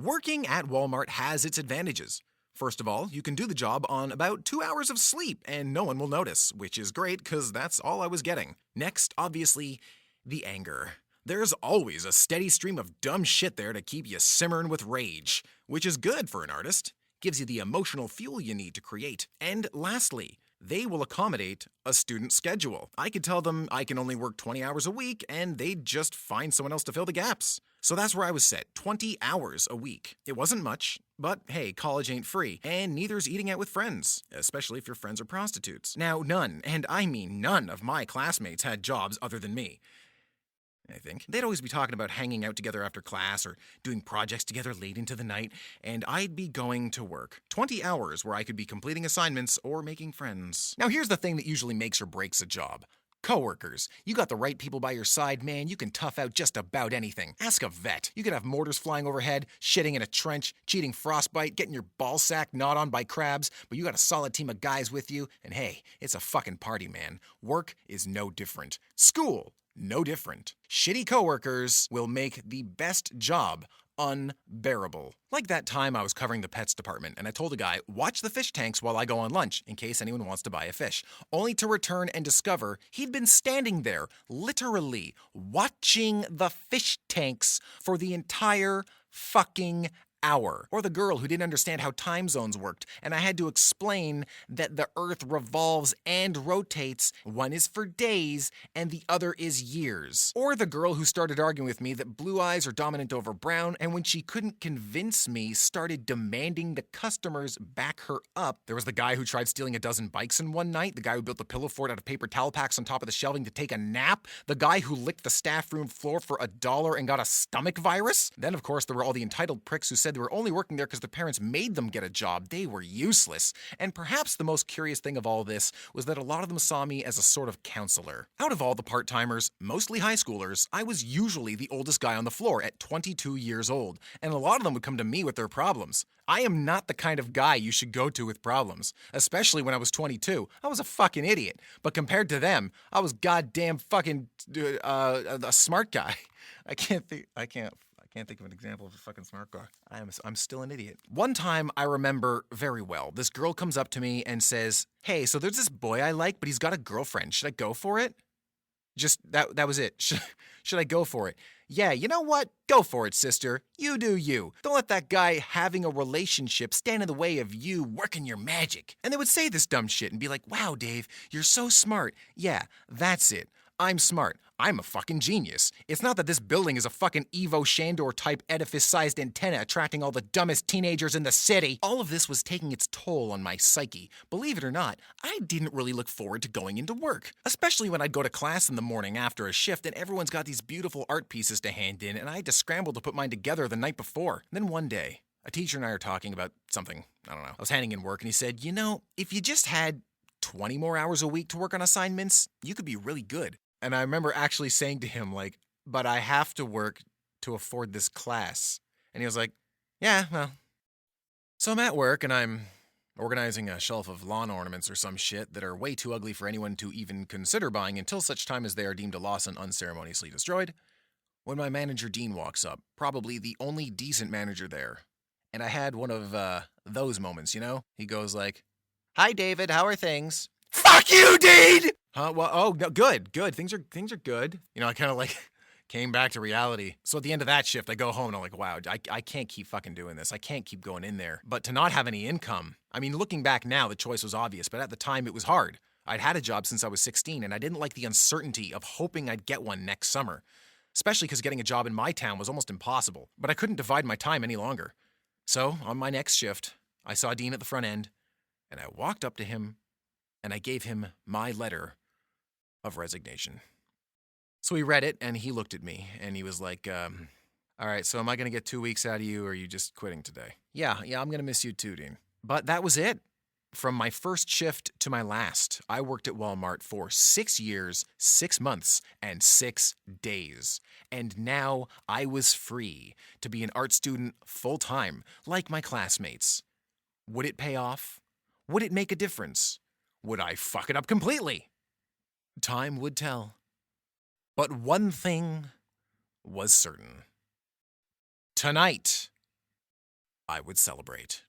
Working at Walmart has its advantages. First of all, you can do the job on about 2 hours of sleep and no one will notice, which is great because that's all I was getting. Next, obviously, the anger. There's always a steady stream of dumb shit there to keep you simmering with rage, which is good for an artist. Gives you the emotional fuel you need to create. And lastly, they will accommodate a student schedule. I could tell them I can only work 20 hours a week and they'd just find someone else to fill the gaps. So that's where I was set, 20 hours a week. It wasn't much, but hey, college ain't free, and neither's eating out with friends, especially if your friends are prostitutes. Now, none, and I mean none of my classmates had jobs other than me. I think. They'd always be talking about hanging out together after class or doing projects together late into the night, and I'd be going to work. 20 hours where I could be completing assignments or making friends. Now here's the thing that usually makes or breaks a job. Coworkers. You got the right people by your side, man, you can tough out just about anything. Ask a vet. You could have mortars flying overhead, shitting in a trench, cheating frostbite, getting your ballsack gnawed on by crabs, but you got a solid team of guys with you, and hey, it's a fucking party, man. Work is no different. School, no different. Shitty coworkers will make the best job unbearable. Like that time I was covering the pets department and I told a guy, watch the fish tanks while I go on lunch in case anyone wants to buy a fish, only to return and discover he'd been standing there, literally watching the fish tanks for the entire fucking hour. Or the girl who didn't understand how time zones worked, and I had to explain that the Earth revolves and rotates. One is for days, and the other is years. Or the girl who started arguing with me that blue eyes are dominant over brown, and when she couldn't convince me, started demanding the customers back her up. There was the guy who tried stealing a dozen bikes in one night, the guy who built the pillow fort out of paper towel packs on top of the shelving to take a nap, the guy who licked the staff room floor for $1 and got a stomach virus. Then, of course, there were all the entitled pricks who said they were only working there because their parents made them get a job. They were useless. And perhaps the most curious thing of all this was that a lot of them saw me as a sort of counselor. Out of all the part-timers, mostly high schoolers, I was usually the oldest guy on the floor at 22 years old, and a lot of them would come to me with their problems. I am not the kind of guy you should go to with problems, especially when I was 22. I was a fucking idiot, but compared to them, I was goddamn fucking a smart guy. I can't think of an example of a fucking smart guy. I'm still an idiot. One time I remember very well, this girl comes up to me and says, hey, so there's this boy I like, but he's got a girlfriend. Should I go for it? Just, that was it. Should I go for it? Yeah, you know what? Go for it, sister. You do you. Don't let that guy having a relationship stand in the way of you working your magic. And they would say this dumb shit and be like, wow, Dave, you're so smart. Yeah, that's it. I'm smart. I'm a fucking genius. It's not that this building is a fucking Evo Shandor-type edifice-sized antenna attracting all the dumbest teenagers in the city. All of this was taking its toll on my psyche. Believe it or not, I didn't really look forward to going into work. Especially when I'd go to class in the morning after a shift and everyone's got these beautiful art pieces to hand in and I had to scramble to put mine together the night before. Then one day, a teacher and I are talking about something. I don't know. I was handing in work and he said, you know, if you just had 20 more hours a week to work on assignments, you could be really good. And I remember actually saying to him, like, but I have to work to afford this class. And he was like, yeah, well. So I'm at work and I'm organizing a shelf of lawn ornaments or some shit that are way too ugly for anyone to even consider buying until such time as they are deemed a loss and unceremoniously destroyed. When my manager Dean walks up, probably the only decent manager there. And I had one of those moments, you know? He goes like, hi, David, how are things? Fuck you, Dean! Huh? Well, oh, no, good. Things are good. You know, I kind of like came back to reality. So at the end of that shift, I go home and I'm like, wow, I can't keep fucking doing this. I can't keep going in there. But to not have any income, I mean, looking back now, the choice was obvious, but at the time it was hard. I'd had a job since I was 16 and I didn't like the uncertainty of hoping I'd get one next summer, especially because getting a job in my town was almost impossible. But I couldn't divide my time any longer. So on my next shift, I saw Dean at the front end and I walked up to him and I gave him my letter of resignation. So he read it and he looked at me and he was like, all right, so am I going to get 2 weeks out of you or are you just quitting today? Yeah, I'm going to miss you too, Dean. But that was it. From my first shift to my last, I worked at Walmart for 6 years, 6 months, and 6 days. And now I was free to be an art student full-time, like my classmates. Would it pay off? Would it make a difference? Would I fuck it up completely? Time would tell. But one thing was certain. Tonight, I would celebrate.